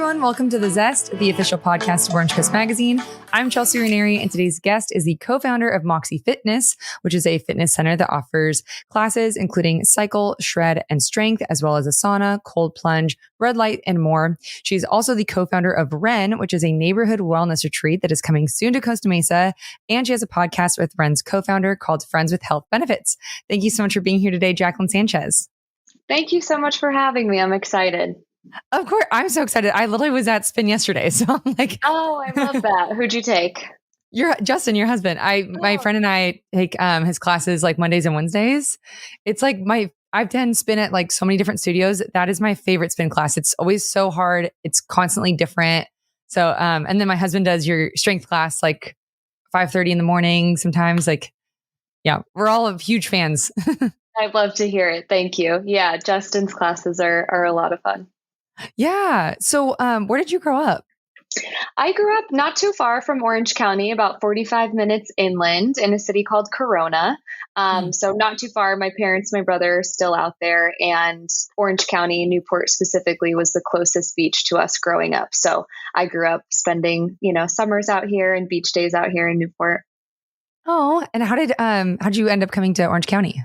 everyone. Welcome to The Zest, the official podcast of Orange Coast Magazine. I'm Chelsea Ranieri, and today's guest is the co-founder of Moxi3 Fitness, which is a fitness center that offers classes including cycle, shred, and strength, as well as a sauna, cold plunge, red light, and more. She's also the co-founder of Wren, which is a neighborhood wellness retreat that is coming soon to Costa Mesa. And she has a podcast with Wren's co-founder called Friends with Health Benefits. Thank you so much for being here today, Jaclyn Sanchez. Thank you so much for having me. I'm excited. Of course. I'm so excited. I literally was at Spin yesterday. So I'm like, oh, I love that. Who'd you take? Justin, your husband. My friend and I take his classes like Mondays and Wednesdays. It's like I've done spin at like so many different studios. That is my favorite spin class. It's always so hard. It's constantly different. So, and then my husband does your strength class like 5:30 in the morning sometimes. Like, yeah, we're all huge fans. I'd love to hear it. Thank you. Yeah, Justin's classes are a lot of fun. Yeah. So where did you grow up? I grew up not too far from Orange County, about 45 minutes inland in a city called Corona. So not too far. My parents, my brother are still out there, and Orange County, Newport specifically, was the closest beach to us growing up. So I grew up spending, summers out here and beach days out here in Newport. Oh, and how'd you end up coming to Orange County?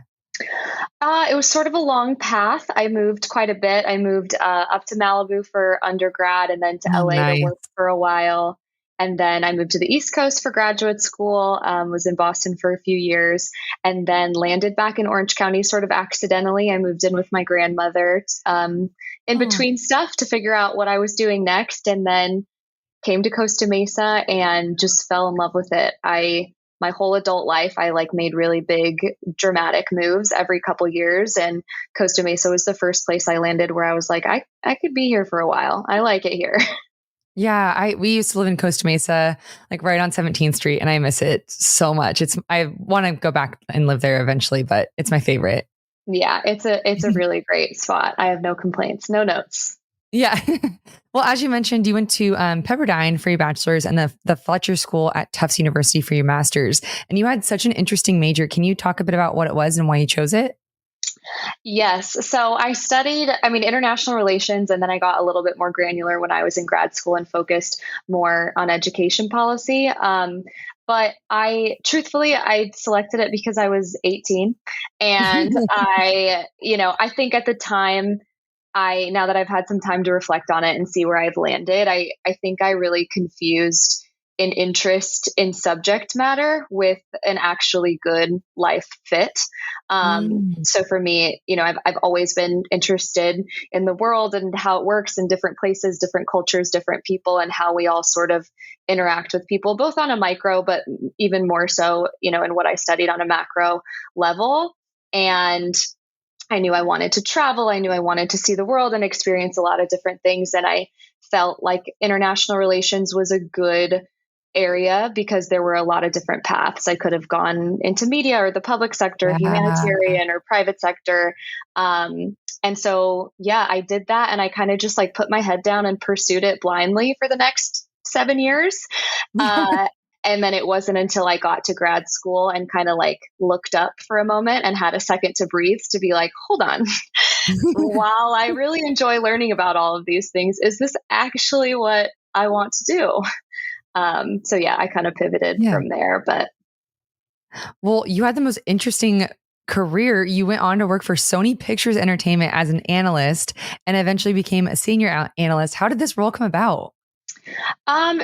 It was sort of a long path. I moved quite a bit. I moved up to Malibu for undergrad and then to LA to work for a while. And then I moved to the East Coast for graduate school, was in Boston for a few years, and then landed back in Orange County sort of accidentally. I moved in with my grandmother in between stuff to figure out what I was doing next, and then came to Costa Mesa and just fell in love with it. My whole adult life, I made really big, dramatic moves every couple years. And Costa Mesa was the first place I landed where I was like, I could be here for a while. I like it here. Yeah, we used to live in Costa Mesa, like right on 17th Street, and I miss it so much. I want to go back and live there eventually, but it's my favorite. Yeah, it's a really great spot. I have no complaints, no notes. Yeah. Well, as you mentioned, you went to Pepperdine for your bachelor's and the Fletcher School at Tufts University for your master's. And you had such an interesting major. Can you talk a bit about what it was and why you chose it? Yes. So I studied, international relations, and then I got a little bit more granular when I was in grad school and focused more on education policy. But I selected it because I was 18. And I think at the time, now that I've had some time to reflect on it and see where I've landed, I think I really confused an interest in subject matter with an actually good life fit. So for me, I've always been interested in the world and how it works in different places, different cultures, different people, and how we all sort of interact with people, both on a micro, but even more so, in what I studied on a macro level. And I knew I wanted to travel. I knew I wanted to see the world and experience a lot of different things. And I felt like international relations was a good area because there were a lot of different paths. I could have gone into media or the public sector, humanitarian or private sector. And so, I did that. And I kind of just put my head down and pursued it blindly for the next 7 years. And then it wasn't until I got to grad school and kind of looked up for a moment and had a second to breathe to be like, hold on, while I really enjoy learning about all of these things, is this actually what I want to do? I kind of pivoted from there. But well, you had the most interesting career. You went on to work for Sony Pictures Entertainment as an analyst and eventually became a senior analyst. How did this role come about?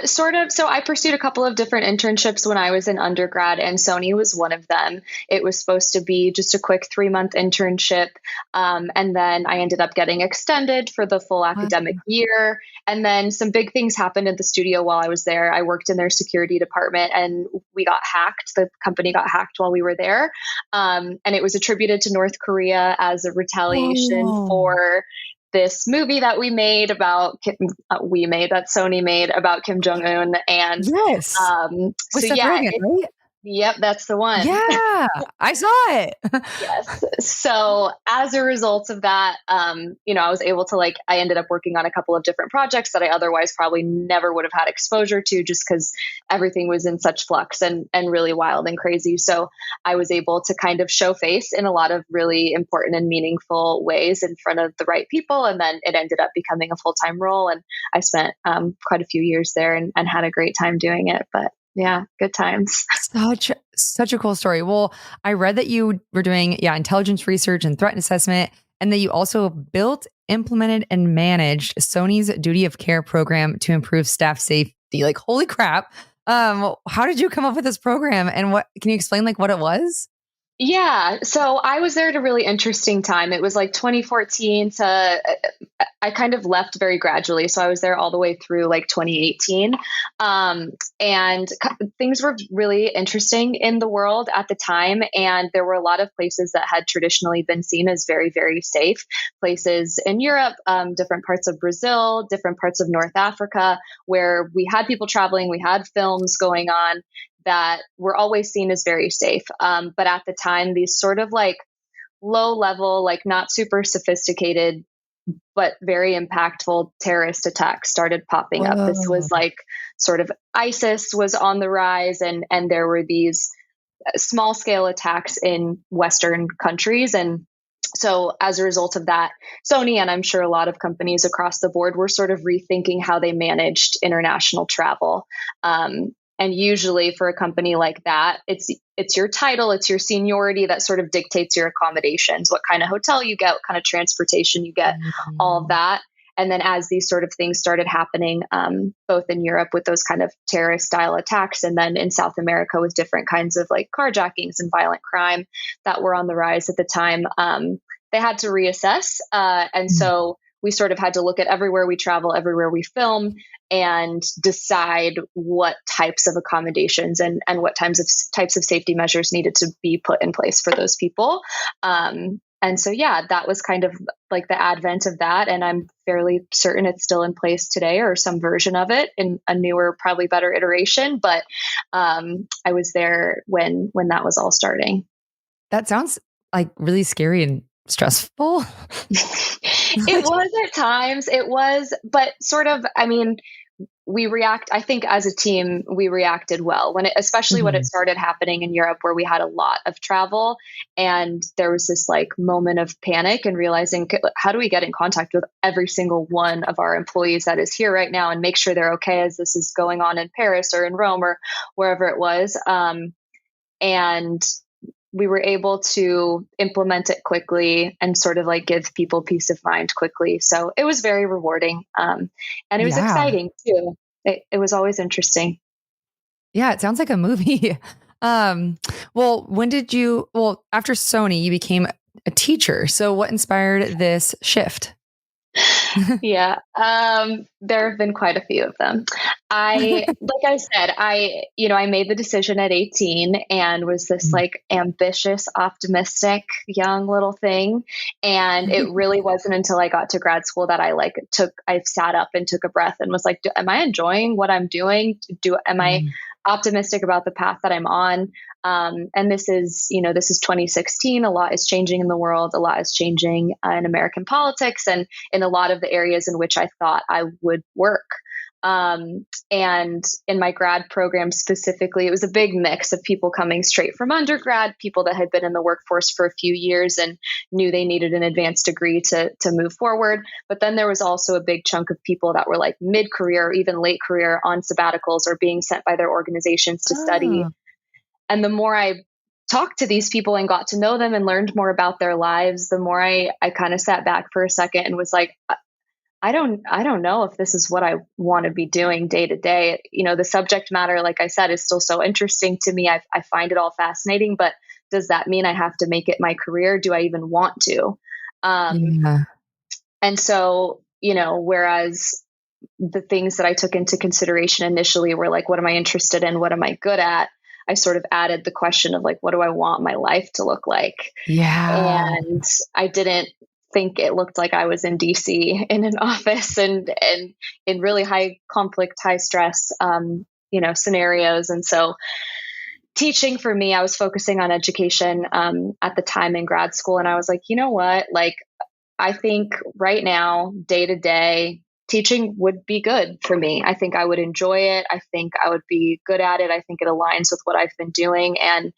Sort of. So I pursued a couple of different internships when I was in undergrad, and Sony was one of them. It was supposed to be just a quick 3-month internship. And then I ended up getting extended for the full academic year. And then some big things happened at the studio while I was there. I worked in their security department and we got hacked. The company got hacked while we were there. And it was attributed to North Korea as a retaliation for this movie that we made about that Sony made about Kim Jong-un. And yes. With Seth Rogen, right? Yep, that's the one. Yeah, I saw it. Yes. So as a result of that, I was able to I ended up working on a couple of different projects that I otherwise probably never would have had exposure to just because everything was in such flux and really wild and crazy. So I was able to kind of show face in a lot of really important and meaningful ways in front of the right people. And then it ended up becoming a full-time role. And I spent quite a few years there and had a great time doing it. But yeah, good times. Such a cool story. Well, I read that you were doing intelligence research and threat assessment, and that you also built, implemented, and managed Sony's duty of care program to improve staff safety. Like, holy crap. How did you come up with this program, and what can you explain what it was? Yeah. So I was there at a really interesting time. It was 2014 to, I kind of left very gradually. So I was there all the way through 2018. Things were really interesting in the world at the time. And there were a lot of places that had traditionally been seen as very, very safe places in Europe, different parts of Brazil, different parts of North Africa, where we had people traveling, we had films going on that were always seen as very safe. But at the time, these sort of low level, not super sophisticated, but very impactful terrorist attacks started popping up. This was sort of ISIS was on the rise, and there were these small scale attacks in Western countries. And so as a result of that, Sony, and I'm sure a lot of companies across the board, were sort of rethinking how they managed international travel. And usually for a company like that, it's your title, it's your seniority that sort of dictates your accommodations, what kind of hotel you get, what kind of transportation you get, all of that. And then as these sort of things started happening, both in Europe with those kind of terrorist style attacks, and then in South America with different kinds of carjackings and violent crime that were on the rise at the time, they had to reassess. And so we sort of had to look at everywhere we travel, everywhere we film, and decide what types of accommodations and what types of safety measures needed to be put in place for those people. And so, that was kind of the advent of that. And I'm fairly certain it's still in place today, or some version of it in a newer, probably better iteration. But I was there when that was all starting. That sounds really scary and stressful. It was at times. It was, but sort of, I think as a team, we reacted well especially when it started happening in Europe, where we had a lot of travel, and there was this moment of panic and realizing, how do we get in contact with every single one of our employees that is here right now and make sure they're okay as this is going on in Paris or in Rome or wherever it was. And we were able to implement it quickly and sort of give people peace of mind quickly. So it was very rewarding. And it was exciting too. It was always interesting. Yeah, it sounds like a movie. Well, after Sony, you became a teacher. So what inspired this shift? Yeah. There have been quite a few of them. Like I said, I made the decision at 18 and was this ambitious, optimistic young little thing. And it really wasn't until I got to grad school that I sat up and took a breath and was like, am I enjoying what I'm doing? Am I optimistic about the path that I'm on? And this is 2016. A lot is changing in the world. A lot is changing in American politics and in a lot of the areas in which I thought I would work. And in my grad program specifically, it was a big mix of people coming straight from undergrad, people that had been in the workforce for a few years and knew they needed an advanced degree to move forward. But then there was also a big chunk of people that were mid-career or even late career on sabbaticals or being sent by their organizations to study. And the more I talked to these people and got to know them and learned more about their lives, the more I kind of sat back for a second and was like, I don't know if this is what I want to be doing day to day. The subject matter, like I said, is still so interesting to me. I find it all fascinating, but does that mean I have to make it my career? Do I even want to? And so, whereas the things that I took into consideration initially were what am I interested in? What am I good at? I sort of added the question of what do I want my life to look like? Yeah. And I didn't think it looked like I was in DC in an office and in really high conflict, high stress, scenarios. And so teaching for me, I was focusing on education at the time in grad school. And I was like, you know what? Like, I think right now, day to day, teaching would be good for me. I think I would enjoy it. I think I would be good at it. I think it aligns with what I've been doing. And,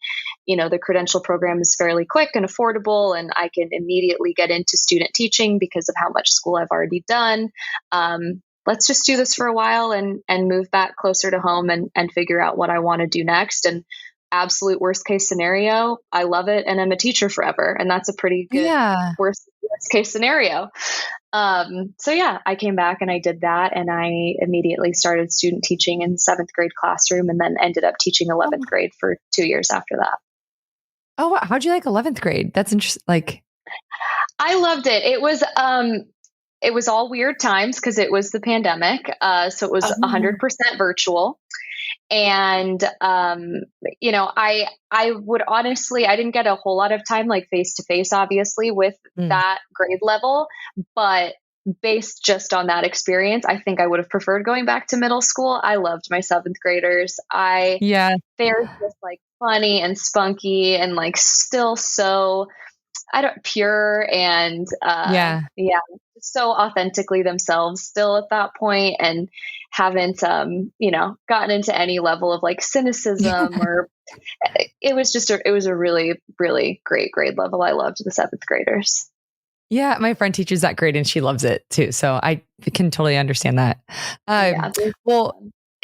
the credential program is fairly quick and affordable, and I can immediately get into student teaching because of how much school I've already done. Let's just do this for a while and move back closer to home and figure out what I want to do next. And absolute worst case scenario, I love it and I'm a teacher forever. And that's a pretty good worst case scenario. So yeah, I came back and I did that, and I immediately started student teaching in 7th grade classroom, and then ended up teaching 11th grade for 2 years after that. Oh, wow. How'd you like 11th grade? That's interesting. Like, I loved it. It was all weird times because it was the pandemic. So it was 100% virtual. And, I would honestly, I didn't get a whole lot of time, like face to face, obviously, with that grade level, but based just on that experience, I think I would have preferred going back to middle school. I loved my 7th graders. They're just like funny and spunky and like still so pure and, so authentically themselves still at that point, and haven't, gotten into any level of like cynicism or it was a really, really great grade level. I loved the 7th graders. Yeah. My friend teaches that grade and she loves it too. So I can totally understand that. Well,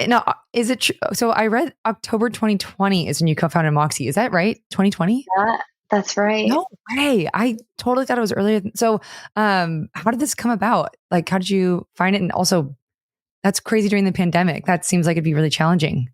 now, is it true? So I read October 2020 is when you co-founded Moxi. Is that right? 2020? Yeah. That's right. No way. I totally thought it was earlier. So, how did this come about? Like, how did you find it? And also, that's crazy during the pandemic. That seems like it'd be really challenging.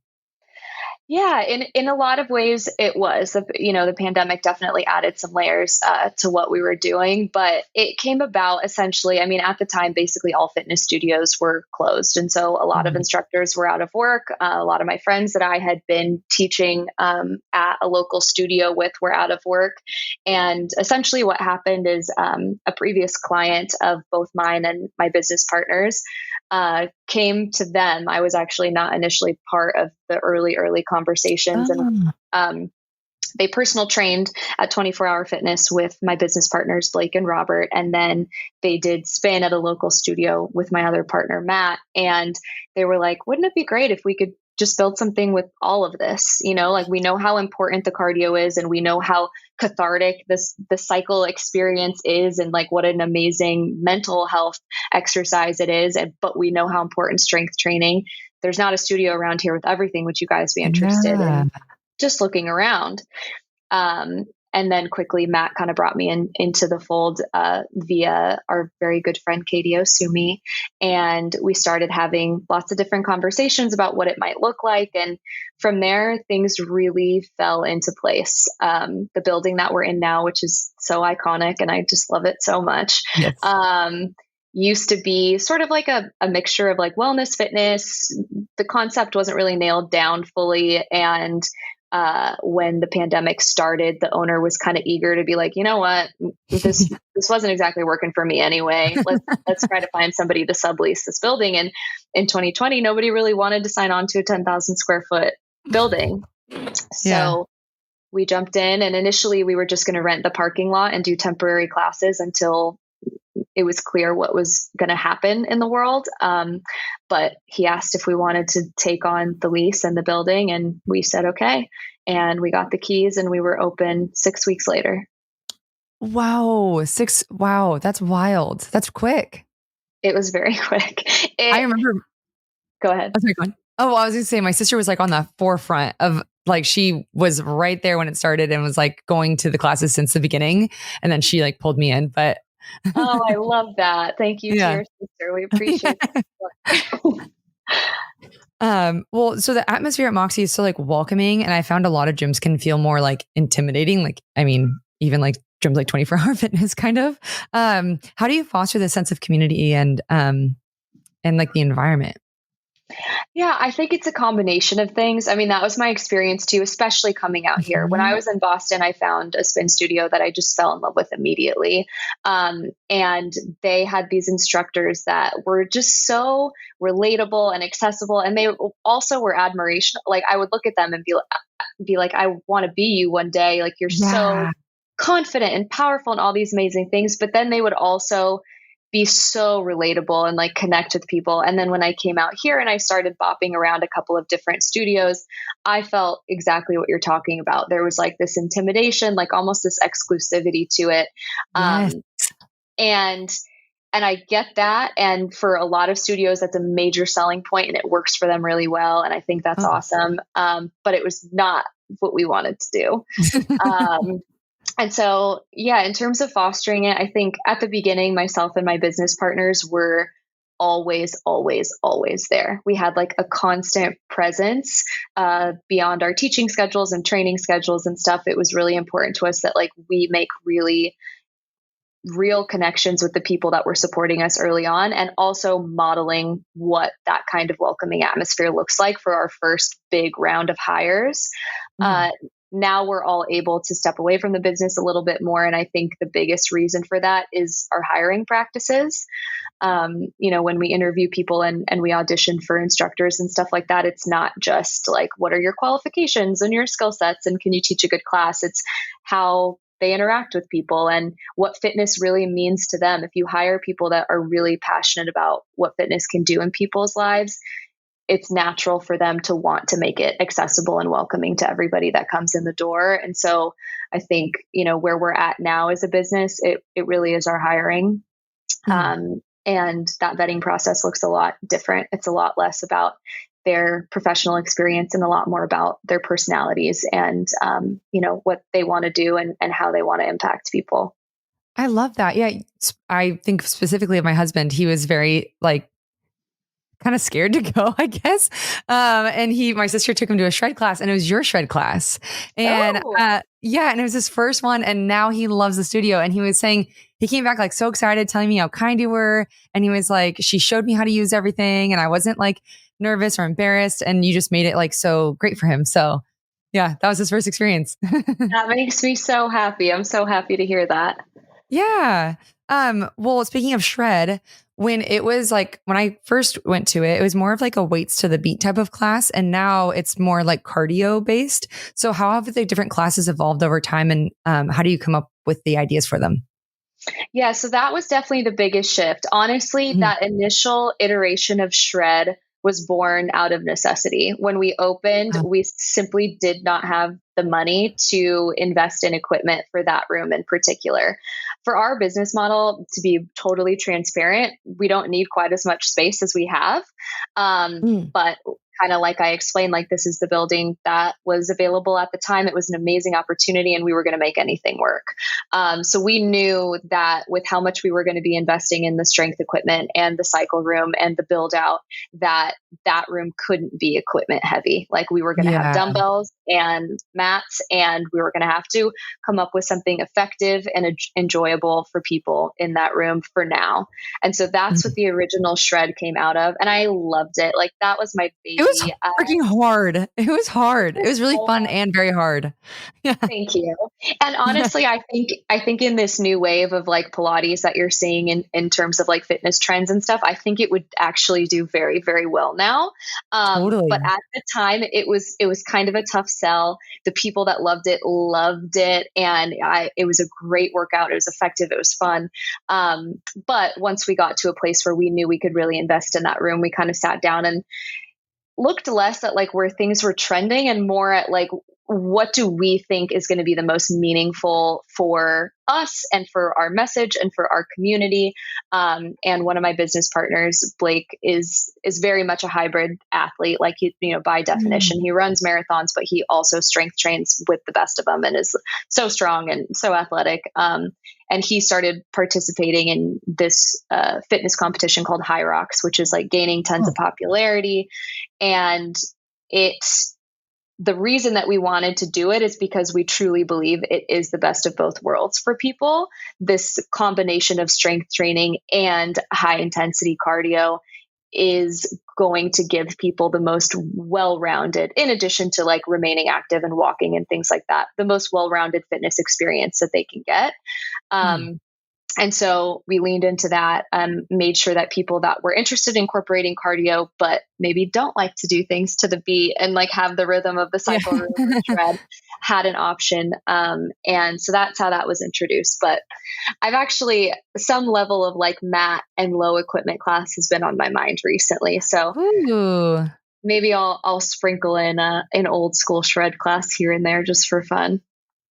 Yeah, in a lot of ways it was. The pandemic definitely added some layers to what we were doing, but it came about essentially, I mean, at the time, basically all fitness studios were closed. And so a lot of instructors were out of work. A lot of my friends that I had been teaching at a local studio with were out of work. And essentially what happened is a previous client of both mine and my business partners came to them. I was actually not initially part of the early conversations. And they personal trained at 24-Hour Fitness with my business partners, Blake and Robert. And then they did spin at a local studio with my other partner, Matt. And they were like, wouldn't it be great if we could just build something with all of this? Like we know how important the cardio is, and we know how cathartic the cycle experience is, and like what an amazing mental health exercise it is. But we know how important strength training. There's not a studio around here with everything. Would you guys be interested in just looking around? And then quickly, Matt kind of brought me into the fold via our very good friend, Katie Osumi. And we started having lots of different conversations about what it might look like. And from there, things really fell into place. The building that we're in now, which is so iconic, and I just love it so much. Yes. Used to be sort of like a mixture of like wellness, fitness. The concept wasn't really nailed down fully. And when the pandemic started, the owner was kind of eager to be like, you know what, this wasn't exactly working for me anyway. Let's try to find somebody to sublease this building. And in 2020, nobody really wanted to sign on to a 10,000 square foot building. So we jumped in, and initially we were just going to rent the parking lot and do temporary classes until it was clear what was going to happen in the world. But he asked if we wanted to take on the lease and the building, and we said, okay. And we got the keys and we were open 6 weeks later. Wow. Wow. That's wild. That's quick. It was very quick. I remember. Go ahead. Oh, go on. Oh, I was going to say, my sister was like on the forefront of like, she was right there when it started and was like going to the classes since the beginning. And then she like pulled me in, but oh, I love that. Thank you to your sister. We appreciate it. Well, so the atmosphere at Moxi is so like welcoming, and I found a lot of gyms can feel more like intimidating. Like, I mean, even like gyms like 24-Hour Fitness kind of. How do you foster this sense of community and like the environment? Yeah, I think it's a combination of things. I mean, that was my experience too, especially coming out here. When I was in Boston, I found a spin studio that I just fell in love with immediately. And they had these instructors that were just so relatable and accessible. And they also were admiration. Like I would look at them and be be like, I want to be you one day. Like, you're so Yeah. confident and powerful and all these amazing things. But then they would also be so relatable and like connect with people. And then when I came out here and I started bopping around a couple of different studios, I felt exactly what you're talking about. There was like this intimidation, like almost this exclusivity to it. Yes. Um, and I get that. And for a lot of studios, that's a major selling point and it works for them really well. And I think that's Oh. awesome. But it was not what we wanted to do. And so, yeah, in terms of fostering it, I think at the beginning, myself and my business partners were always, always, always there. We had like a constant presence beyond our teaching schedules and training schedules and stuff. It was really important to us that like we make really real connections with the people that were supporting us early on, and also modeling what that kind of welcoming atmosphere looks like for our first big round of hires. Now we're all able to step away from the business a little bit more. And I think the biggest reason for that is our hiring practices. When we interview people and we audition for instructors and stuff like that, it's not just like, what are your qualifications and your skill sets and can you teach a good class? It's how they interact with people and what fitness really means to them. If you hire people that are really passionate about what fitness can do in people's lives, it's natural for them to want to make it accessible and welcoming to everybody that comes in the door. And so I think, where we're at now as a business, it really is our hiring. And that vetting process looks a lot different. It's a lot less about their professional experience and a lot more about their personalities and, what they want to do and how they want to impact people. I love that. Yeah. I think specifically of my husband, he was very like, kind of scared to go, I guess. And my sister took him to a shred class and it was your shred class. And and it was his first one. And now he loves the studio. And he was saying, he came back like so excited, telling me how kind you were. And he was like, she showed me how to use everything. And I wasn't like nervous or embarrassed. And you just made it like so great for him. So yeah, that was his first experience. That makes me so happy. I'm so happy to hear that. Yeah. Well, speaking of shred, when I first went to it, it was more of like a weights to the beat type of class. And now it's more like cardio based. So how have the different classes evolved over time and how do you come up with the ideas for them? Yeah, so that was definitely the biggest shift. Honestly, that initial iteration of shred was born out of necessity. When we opened, we simply did not have the money to invest in equipment for that room in particular. For our business model, to be totally transparent, we don't need quite as much space as we have. But kind of like I explained, like this is the building that was available at the time. It was an amazing opportunity and we were going to make anything work. So we knew that with how much we were going to be investing in the strength equipment and the cycle room and the build out, that room couldn't be equipment heavy. Like we were going to have dumbbells and mats, and we were going to have to come up with something effective and enjoyable for people in that room for now. And so that's what the original shred came out of. And I loved it. Like that was my baby. It was freaking hard. It was hard. It was really fun and very hard. Yeah. Thank you. And honestly, I think in this new wave of like Pilates that you're seeing in terms of like fitness trends and stuff, I think it would actually do very, very well now. Totally. But at the time it was kind of a tough sell. The people that loved it. And it was a great workout. It was effective. It was fun. But once we got to a place where we knew we could really invest in that room, we kind of sat down and looked less at like where things were trending and more at like, what do we think is going to be the most meaningful for us and for our message and for our community? And one of my business partners, Blake, is very much a hybrid athlete. Like by definition, he runs marathons, but he also strength trains with the best of them and is so strong and so athletic. And he started participating in this fitness competition called High Rocks, which is like gaining tons of popularity. And the reason that we wanted to do it is because we truly believe it is the best of both worlds for people. This combination of strength training and high intensity cardio is going to give people the most well-rounded, in addition to like remaining active and walking and things like that, the most well-rounded fitness experience that they can get. And so we leaned into that, made sure that people that were interested in incorporating cardio, but maybe don't like to do things to the beat and like have the rhythm of the Yeah. cycle or shred, had an option. And so that's how that was introduced. But I've actually, some level of like mat and low equipment class has been on my mind recently. So Ooh. maybe I'll sprinkle in an old school shred class here and there just for fun.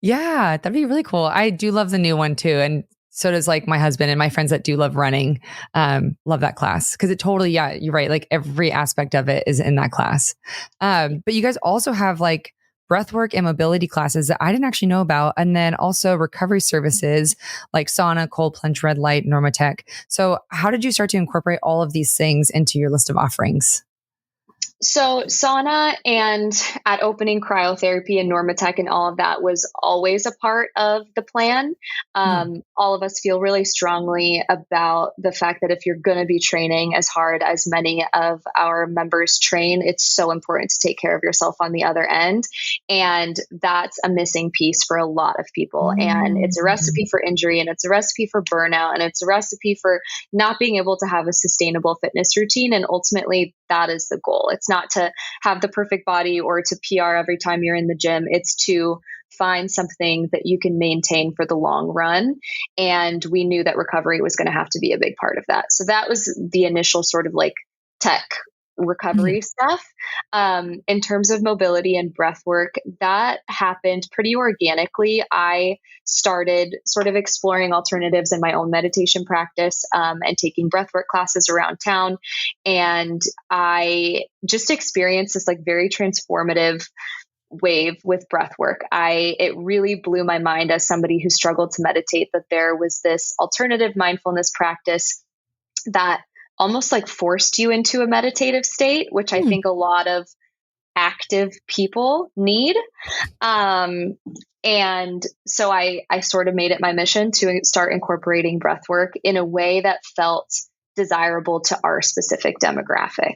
Yeah, that'd be really cool. I do love the new one too. And so does like my husband and my friends that do love running. Love that class because it totally, yeah, you're right. Like every aspect of it is in that class. But you guys also have like breathwork and mobility classes that I didn't actually know about. And then also recovery services like sauna, cold plunge, red light, Normatec. So how did you start to incorporate all of these things into your list of offerings? So sauna and at opening cryotherapy and Normatec and all of that was always a part of the plan. All of us feel really strongly about the fact that if you're going to be training as hard as many of our members train, it's so important to take care of yourself on the other end. And that's a missing piece for a lot of people. And it's a recipe for injury, and it's a recipe for burnout, and it's a recipe for not being able to have a sustainable fitness routine. And ultimately, that is the goal. It's not to have the perfect body or to PR every time you're in the gym. It's to find something that you can maintain for the long run. And we knew that recovery was going to have to be a big part of that. So that was the initial sort of like tech recovery stuff. In terms of mobility and breath work, that happened pretty organically. I started sort of exploring alternatives in my own meditation practice, and taking breathwork classes around town. And I just experienced this like very transformative wave with breath work. It really blew my mind as somebody who struggled to meditate that there was this alternative mindfulness practice that almost like forced you into a meditative state, which I think a lot of active people need. And so I sort of made it my mission to start incorporating breath work in a way that felt desirable to our specific demographic.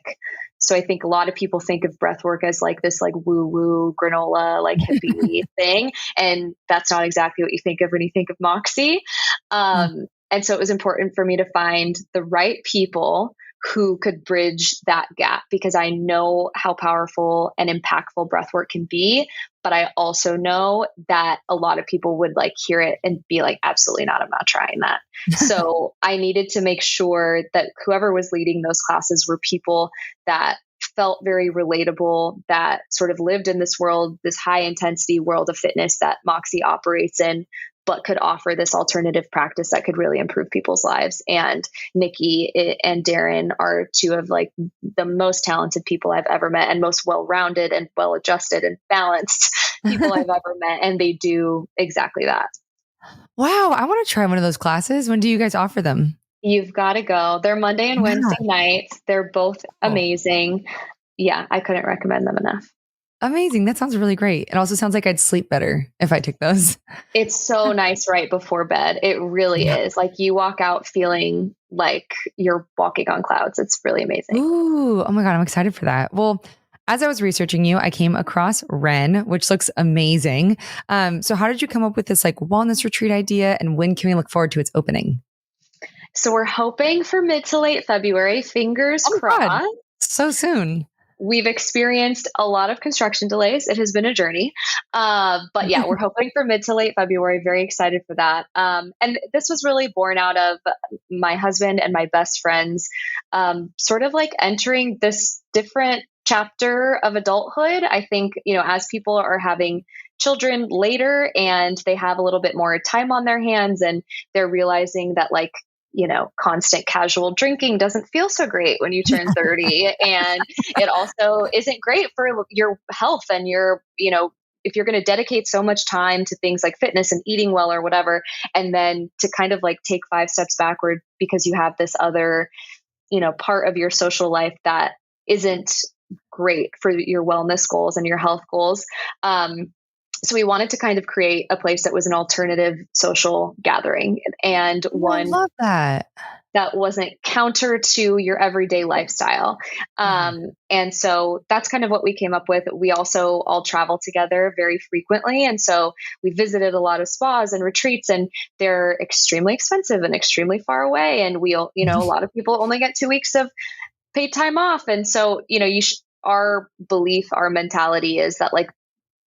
So I think a lot of people think of breath work as like this like woo woo granola, like hippie thing. And that's not exactly what you think of when you think of Moxi. And so it was important for me to find the right people who could bridge that gap, because I know how powerful and impactful breathwork can be. But I also know that a lot of people would like hear it and be like, absolutely not, I'm not trying that. So I needed to make sure that whoever was leading those classes were people that felt very relatable, that sort of lived in this world, this high intensity world of fitness that Moxi operates in, but could offer this alternative practice that could really improve people's lives. And Nikki and Darren are two of like the most talented people I've ever met, and most well-rounded and well-adjusted and balanced people I've ever met. And they do exactly that. Wow. I want to try one of those classes. When do you guys offer them? You've got to go. They're Monday and Wednesday nights. They're both amazing. Yeah, I couldn't recommend them enough. Amazing. That sounds really great. It also sounds like I'd sleep better if I took those. It's so nice right before bed. It really is. Like you walk out feeling like you're walking on clouds. It's really amazing. Ooh, oh my God. I'm excited for that. Well, as I was researching you, I came across Wren, which looks amazing. So how did you come up with this like wellness retreat idea, and when can we look forward to its opening? So we're hoping for mid to late February, fingers crossed. God. So soon. We've experienced a lot of construction delays. It has been a journey. But yeah, we're hoping for mid to late February. Very excited for that. And this was really born out of my husband and my best friends sort of like entering this different chapter of adulthood. I think, as people are having children later and they have a little bit more time on their hands, and they're realizing that like, constant casual drinking doesn't feel so great when you turn 30. And it also isn't great for your health and your, if you're going to dedicate so much time to things like fitness and eating well or whatever, and then to kind of like take 5 steps backward because you have this other, part of your social life that isn't great for your wellness goals and your health goals. So we wanted to kind of create a place that was an alternative social gathering, and one I love that. that wasn't counter to your everyday lifestyle. And so that's kind of what we came up with. We also all travel together very frequently. And so we visited a lot of spas and retreats, and they're extremely expensive and extremely far away. And we'll, a lot of people only get 2 weeks of paid time off. And so, our belief, our mentality is that like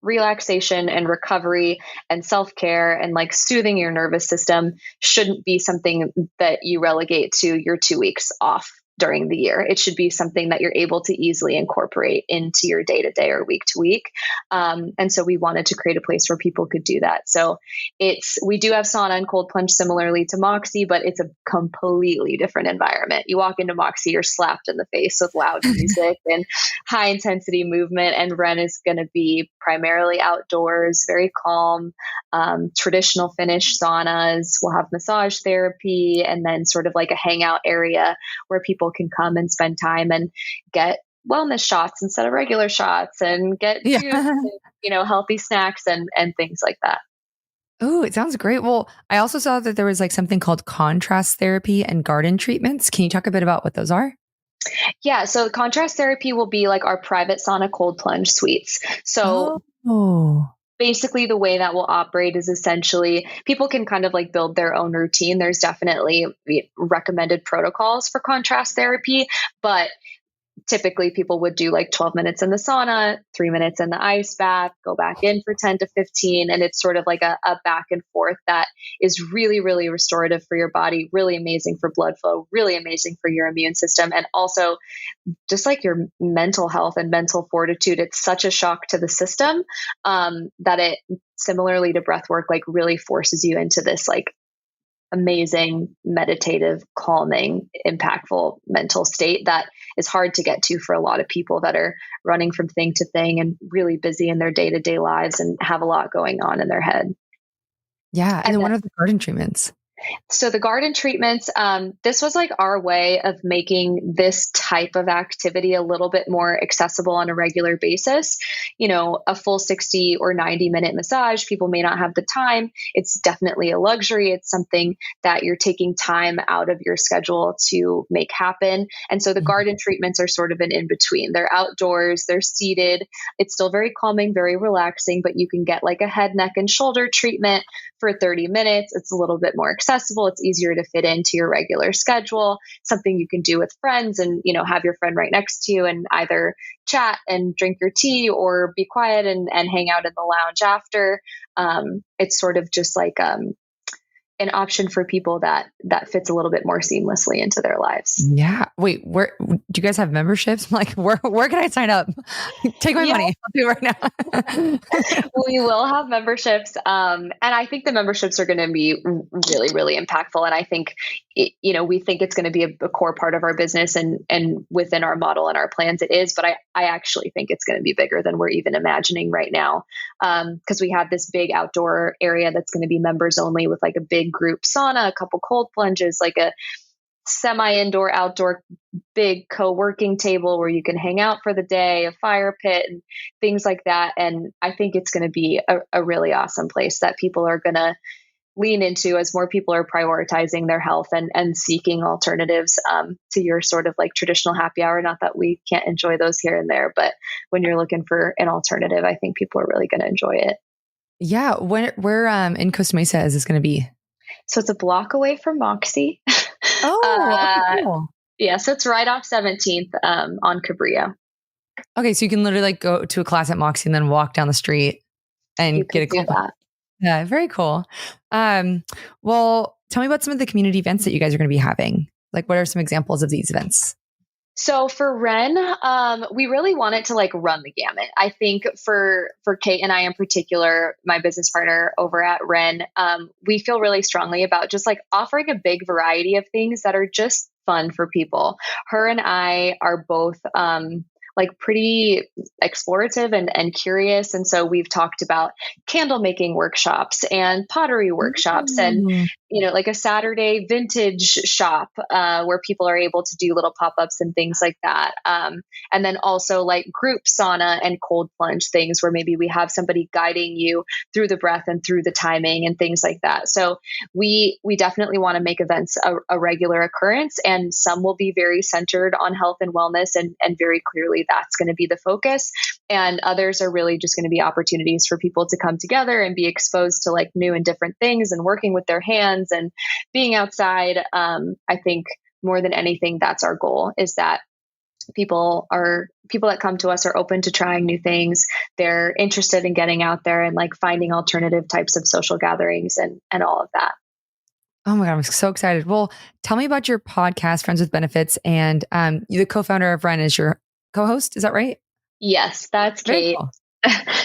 relaxation and recovery and self-care and like soothing your nervous system shouldn't be something that you relegate to your 2 weeks off during the year. It should be something that you're able to easily incorporate into your day-to-day or week-to-week. And so we wanted to create a place where people could do that. So we do have sauna and cold plunge similarly to Moxi, but it's a completely different environment. You walk into Moxi, you're slapped in the face with loud music and high intensity movement. And Wren is going to be primarily outdoors, very calm, traditional Finnish saunas. We'll have massage therapy, and then sort of like a hangout area where people can come and spend time and get wellness shots instead of regular shots, and get juice and, healthy snacks and things like that. Oh, it sounds great. Well, I also saw that there was like something called contrast therapy and garden treatments. Can you talk a bit about what those are? Yeah. So contrast therapy will be like our private sauna cold plunge suites. So basically the way that will operate is essentially people can kind of like build their own routine. There's definitely recommended protocols for contrast therapy, but typically people would do like 12 minutes in the sauna, 3 minutes in the ice bath, go back in for 10 to 15. And it's sort of like a back and forth that is really, really restorative for your body, really amazing for blood flow, really amazing for your immune system. And also just like your mental health and mental fortitude. It's such a shock to the system that it, similarly to breath work, like really forces you into this like amazing, meditative, calming, impactful mental state that is hard to get to for a lot of people that are running from thing to thing and really busy in their day-to-day lives and have a lot going on in their head. Yeah. And then what are the garden treatments? So the garden treatments, this was like our way of making this type of activity a little bit more accessible on a regular basis. A full 60 or 90-minute massage, people may not have the time. It's definitely a luxury. It's something that you're taking time out of your schedule to make happen. And so the garden treatments are sort of an in-between. They're outdoors, they're seated. It's still very calming, very relaxing, but you can get like a head, neck, and shoulder treatment for 30 minutes. It's a little bit more accessible. It's easier to fit into your regular schedule, something you can do with friends and, have your friend right next to you and either chat and drink your tea or be quiet and hang out in the lounge after. It's sort of just like an option for people that fits a little bit more seamlessly into their lives. Yeah. Wait, where do you guys have memberships? Like, where can I sign up? Take my money. I'll do it right now. We will have memberships. And I think the memberships are going to be really, really impactful. And I think, we think it's going to be a core part of our business and within our model and our plans it is, but I actually think it's going to be bigger than we're even imagining right now. Because we have this big outdoor area that's going to be members only with like a big group sauna, a couple cold plunges, like a semi-indoor, outdoor, big co-working table where you can hang out for the day, a fire pit and things like that. And I think it's going to be a really awesome place that people are going to lean into as more people are prioritizing their health and seeking alternatives to your sort of like traditional happy hour. Not that we can't enjoy those here and there, but when you're looking for an alternative, I think people are really going to enjoy it. Yeah. Where in Costa Mesa is this going to be? So it's a block away from Moxi. Cool. Yeah. So it's right off 17th on Cabrillo. Okay. So you can literally like go to a class at Moxi and then walk down the street and get a cold plunge. Yeah. Very cool. Well, tell me about some of the community events that you guys are going to be having. Like, what are some examples of these events? So for Wren, we really wanted to like run the gamut. I think for Kate and I in particular, my business partner over at Wren, we feel really strongly about just like offering a big variety of things that are just fun for people. Her and I are both like pretty explorative and curious. And so we've talked about candle making workshops and pottery workshops and, Ooh. like a Saturday vintage shop where people are able to do little pop-ups and things like that. And then also like group sauna and cold plunge things where maybe we have somebody guiding you through the breath and through the timing and things like that. So we definitely want to make events a regular occurrence, and some will be very centered on health and wellness, and very clearly that's going to be the focus. And others are really just going to be opportunities for people to come together and be exposed to like new and different things and working with their hands and being outside. I think more than anything, that's our goal, is that people that come to us are open to trying new things. They're interested in getting out there and like finding alternative types of social gatherings and all of that. Oh my God, I'm so excited. Well, tell me about your podcast, Friends with Benefits, and you, the co-founder of Wren, is your co-host. Is that right? Yes, that's Very Kate. cool.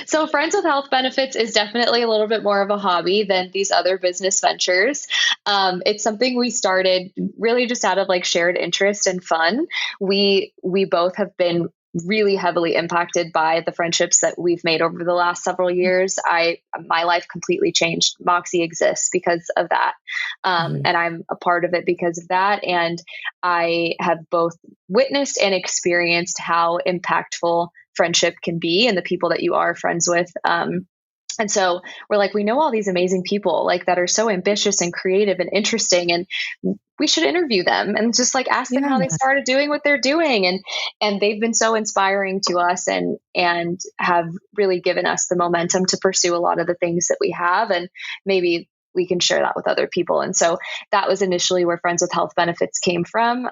So Friends with Health Benefits is definitely a little bit more of a hobby than these other business ventures. It's something we started really just out of like shared interest and fun. We both have been really heavily impacted by the friendships that we've made over the last several years. My life completely changed. Moxi exists because of that. And I'm a part of it because of that. And I have both witnessed and experienced how impactful friendship can be and the people that you are friends with. And so we're like, we know all these amazing people like that are so ambitious and creative and interesting, and we should interview them and just like ask them how they started doing what they're doing. And they've been so inspiring to us and have really given us the momentum to pursue a lot of the things that we have. And maybe we can share that with other people. And so that was initially where Friends with Health Benefits came from.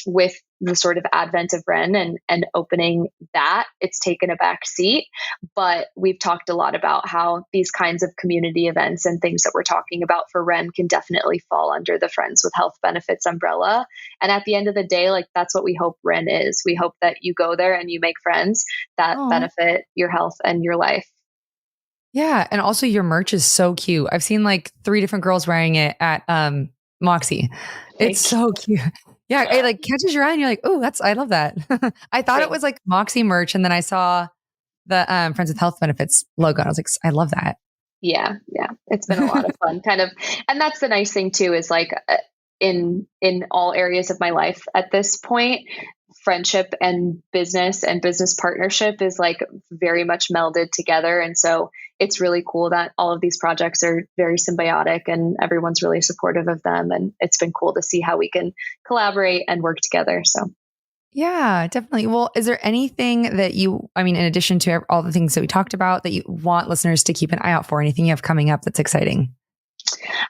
With the sort of advent of Wren and opening that, it's taken a back seat. But we've talked a lot about how these kinds of community events and things that we're talking about for Wren can definitely fall under the Friends with Health Benefits umbrella. And at the end of the day, like that's what we hope Wren is. We hope that you go there and you make friends that benefit your health and your life. Yeah. And also your merch is so cute. I've seen like 3 different girls wearing it at Moxi. It's so cute. Yeah. It like catches your eye and you're like, oh, I love that. I thought it was like Moxi merch. And then I saw the Friends with Health Benefits logo. And I was like, I love that. Yeah. Yeah. It's been a lot of fun kind of. And that's the nice thing too, is like in all areas of my life at this point, friendship and business partnership is like very much melded together. And so it's really cool that all of these projects are very symbiotic and everyone's really supportive of them. And it's been cool to see how we can collaborate and work together. So yeah, definitely. Well, is there anything that in addition to all the things that we talked about, that you want listeners to keep an eye out for? Anything you have coming up that's exciting?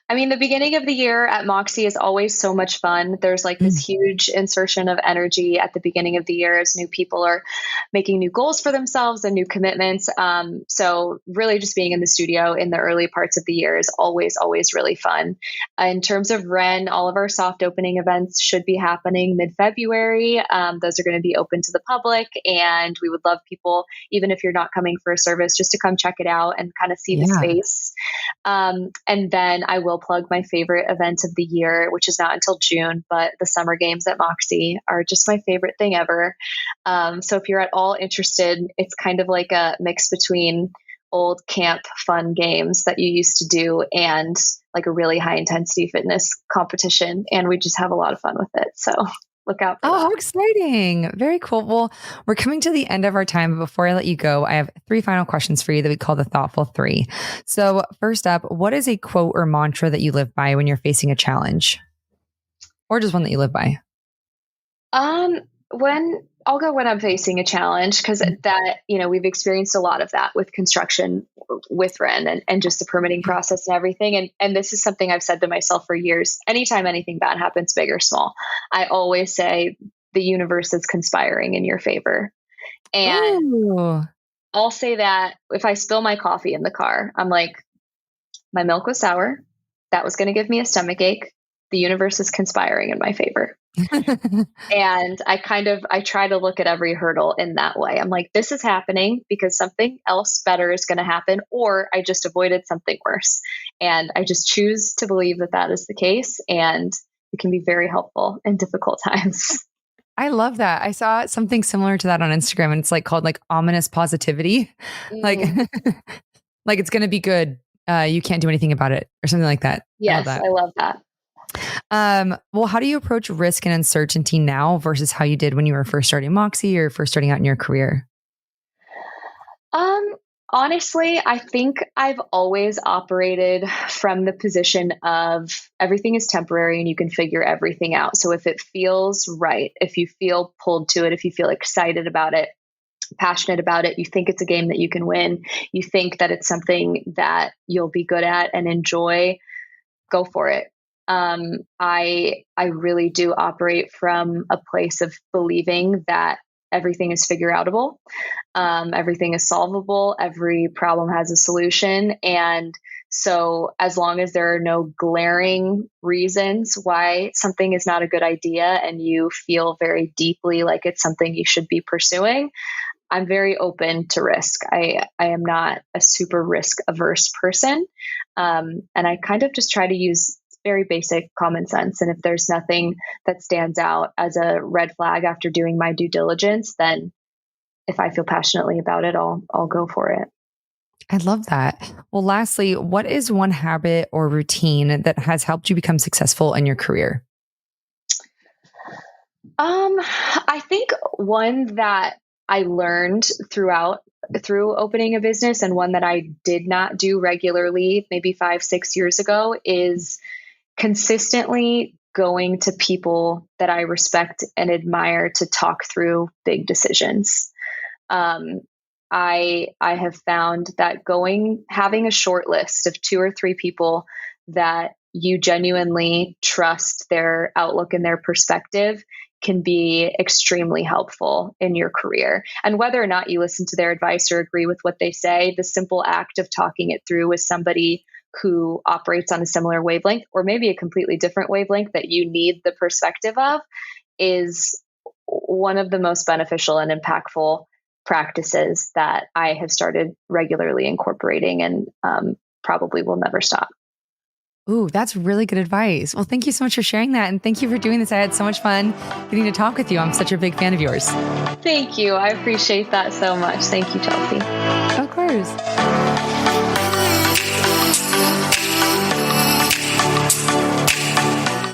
I mean, the beginning of the year at Moxi is always so much fun. There's like this huge insertion of energy at the beginning of the year as new people are making new goals for themselves and new commitments. So really just being in the studio in the early parts of the year is always, always really fun. In terms of Wren, all of our soft opening events should be happening mid-February. Those are going to be open to the public, and we would love people, even if you're not coming for a service, just to come check it out and kind of see the space. And then I will plug my favorite event of the year, which is not until June, but the summer games at Moxi are just my favorite thing ever. So if you're at all interested, it's kind of like a mix between old camp fun games that you used to do and like a really high intensity fitness competition. And we just have a lot of fun with it. So look out for that. How exciting. Very cool. Well, we're coming to the end of our time, but before I let you go, I have 3 final questions for you that we call the Thoughtful 3. So first up, what is a quote or mantra that you live by when you're facing a challenge? Or just one that you live by? When I'm facing a challenge, because that, we've experienced a lot of that with construction with Wren and just the permitting process and everything. And this is something I've said to myself for years. Anytime anything bad happens, big or small, I always say the universe is conspiring in your favor. And I'll say that if I spill my coffee in the car, I'm like, my milk was sour. That was going to give me a stomach ache. The universe is conspiring in my favor. And I try to look at every hurdle in that way. I'm like, this is happening because something else better is going to happen, or I just avoided something worse. And I just choose to believe that is the case. And it can be very helpful in difficult times. I love that. I saw something similar to that on Instagram, and it's like called like ominous positivity. Like, Mm, like it's going to be good. You can't do anything about it or something like that. I love yes, that. I love that. Well, how do you approach risk and uncertainty now versus how you did when you were first starting Moxi or first starting out in your career? Um, Honestly, I think I've always operated from the position of everything is temporary and you can figure everything out. So if it feels right, if you feel pulled to it, if you feel excited about it, passionate about it, you think it's a game that you can win, you think that it's something that you'll be good at and enjoy, go for it. I really do operate from a place of believing that everything is figure outable, everything is solvable, every problem has a solution, and so as long as there are no glaring reasons why something is not a good idea and you feel very deeply like it's something you should be pursuing, I'm very open to risk. I am not a super risk averse person. And I kind of just try to use very basic common sense. And if there's nothing that stands out as a red flag after doing my due diligence, then if I feel passionately about it, I'll go for it. I love that. Well, lastly, what is one habit or routine that has helped you become successful in your career? I think one that I learned through opening a business and one that I did not do regularly, maybe 5, 6 years ago, is consistently going to people that I respect and admire to talk through big decisions. Um, I have found that having a short list of 2 or 3 people that you genuinely trust their outlook and their perspective can be extremely helpful in your career. And whether or not you listen to their advice or agree with what they say, the simple act of talking it through with somebody who operates on a similar wavelength or maybe a completely different wavelength that you need the perspective of is one of the most beneficial and impactful practices that I have started regularly incorporating and probably will never stop. Ooh, that's really good advice. Well, thank you so much for sharing that. And thank you for doing this. I had so much fun getting to talk with you. I'm such a big fan of yours. Thank you. I appreciate that so much. Thank you, Chelsea. Of course.